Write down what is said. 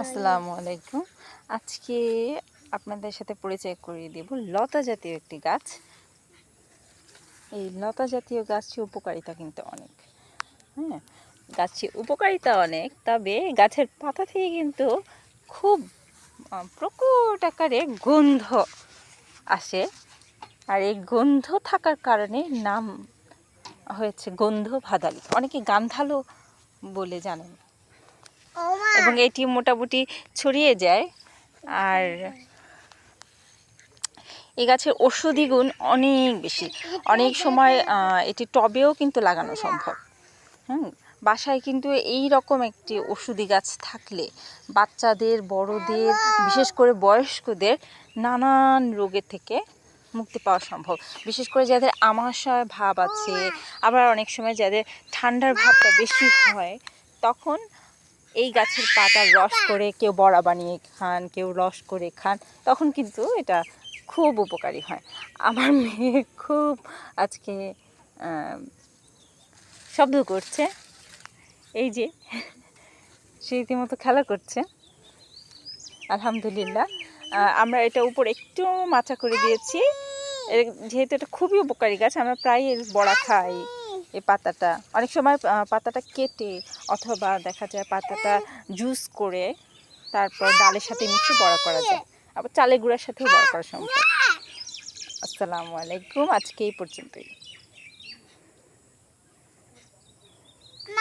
আসসালামু আলাইকুম। আজকে আপনাদের সাথে পরিচয় করিয়ে দেব লতা জাতীয় একটি গাছ। এই লতা জাতীয় গাছটির উপকারিতা কিন্তু অনেক। হ্যাঁ, গাছটির উপকারিতা অনেক, তবে গাছের পাতা থেকে কিন্তু খুব প্রকট আকারে গন্ধ আসে। আর এই গন্ধ থাকার কারণে নাম হয়েছে গন্ধ ভাদালি। অনেকে গান্ধালো বলে জানেন এবং এটি মোটামুটি ছড়িয়ে যায়। আর এই গাছের ঔষধি গুণ অনেক বেশি। অনেক সময় এটি টবেও কিন্তু লাগানো সম্ভব। বাসায় কিন্তু এই রকম একটি ওষুধি গাছ থাকলে বাচ্চাদের, বড়দের, বিশেষ করে বয়স্কদের নানান রোগের থেকে মুক্তি পাওয়া সম্ভব। বিশেষ করে যাদের আমাশয় ভাব আছে, আবার অনেক সময় যাদের ঠান্ডার ভাবটা বেশি হয়, তখন এই গাছের পাতার রস করে কেউ বড়া বানিয়ে খান, কেউ রস করে খান, তখন কিন্তু এটা খুব উপকারী হয়। আমার মেয়ে খুব আজকে শব্দ করছে, এই যে সে রীতিমতো খেলা করছে। আলহামদুলিল্লাহ, আমরা এটা উপর একটু মাচা করে দিয়েছি, যেহেতু এটা খুবই উপকারী গাছ। আমরা প্রায় এর বড়া খাই। এই পাতাটা অনেক সময় পাতাটা কেটে অথবা দেখা যায় পাতাটা জুস করে তারপর ডালের সাথে মিশিয়ে বড়া করা যায়, আবার চালের গুঁড়ার সাথেও বড়া করা সম্ভব। আসসালামু আলাইকুম, আজকে এই পর্যন্তই।